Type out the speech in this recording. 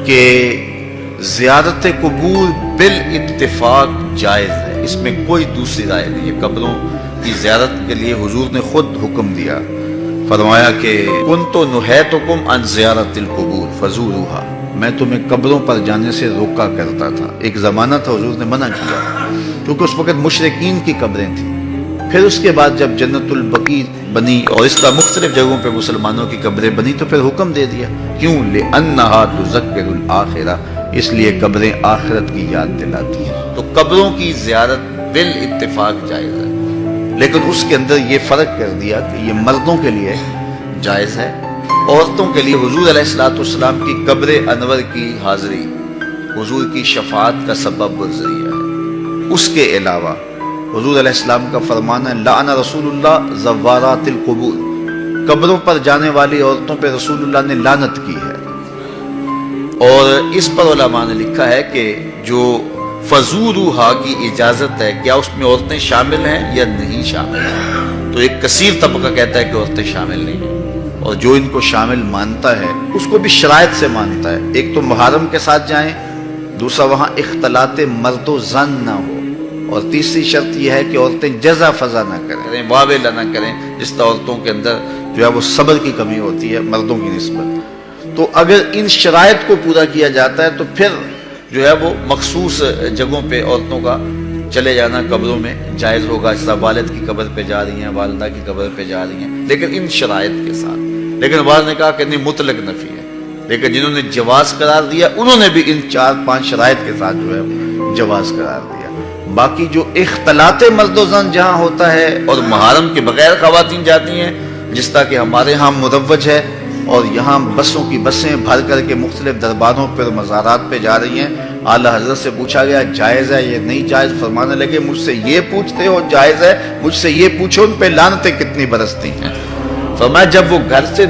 کہ زیارت قبور بالاتفاق جائز ہے، اس میں کوئی دوسری رائے نہیں ہے۔ قبروں کی زیارت کے لیے حضور نے خود حکم دیا، فرمایا کہ کنت نہیتکم عن زیارت القبور فزوروها، میں تمہیں قبروں پر جانے سے روکا کرتا تھا۔ ایک زمانہ تھا حضور نے منع کیا، کیونکہ اس وقت مشرکین کی قبریں تھیں۔ پھر اس کے بعد جب جنت البقیع بنی اور اس طرح مختلف جگہوں پہ مسلمانوں کی قبریں بنی تو پھر حکم دے دیا، کیوں؟ لأنها تذکر الآخرہ، اس لیے قبریں آخرت کی یاد دلاتی ہیں۔ تو قبروں کی زیارت بالاتفاق جائز ہے، لیکن اس کے اندر یہ فرق کر دیا کہ یہ مردوں کے لیے جائز ہے، عورتوں کے لیے حضور علیہ السلام کی قبر انور کی حاضری حضور کی شفاعت کا سبب و ذریعہ ہے۔ اس کے علاوہ حضور علیہ السلام کا فرمان ہے لعن رسول اللہ زوارات القبور، قبروں پر جانے والی عورتوں پہ رسول اللہ نے لعنت کی ہے۔ اور اس پر علماء نے لکھا ہے کہ جو فزوروہا کی اجازت ہے، کیا اس میں عورتیں شامل ہیں یا نہیں شامل ہیں؟ تو ایک کثیر طبقہ کہتا ہے کہ عورتیں شامل نہیں ہیں، اور جو ان کو شامل مانتا ہے اس کو بھی شرائط سے مانتا ہے۔ ایک تو محرم کے ساتھ جائیں، دوسرا وہاں اختلاط مرد و زن نہ ہو، اور تیسری شرط یہ ہے کہ عورتیں جزا فضا نہ کریں، واویلا نہ کریں، جس طرح عورتوں کے اندر جو ہے وہ صبر کی کمی ہوتی ہے مردوں کی نسبت۔ تو اگر ان شرائط کو پورا کیا جاتا ہے تو پھر جو ہے وہ مخصوص جگہوں پہ عورتوں کا چلے جانا قبروں میں جائز ہوگا، جس طرح والد کی قبر پہ جا رہی ہیں، والدہ کی قبر پہ جا رہی ہیں، لیکن ان شرائط کے ساتھ۔ لیکن بعض نے کہا کہ نہیں، مطلق نفی ہے، لیکن جنہوں نے جواز قرار دیا انہوں نے بھی ان 4-5 شرائط کے ساتھ جو ہے جواز قرار دیا۔ باقی جو اختلاط مرد و زن جہاں ہوتا ہے اور محرم کے بغیر خواتین جاتی ہیں، جس طرح کہ ہمارے ہاں مروج ہے، اور یہاں بسوں کی بسیں بھر کر کے مختلف درباروں پر مزارات پہ جا رہی ہیں، اعلیٰ حضرت سے پوچھا گیا جائز ہے یہ نہیں جائز، فرمانے لگے مجھ سے یہ پوچھتے ہو جائز ہے، مجھ سے یہ پوچھو ان پہ لعنتیں کتنی برستی ہیں۔ فرمایا جب وہ گھر سے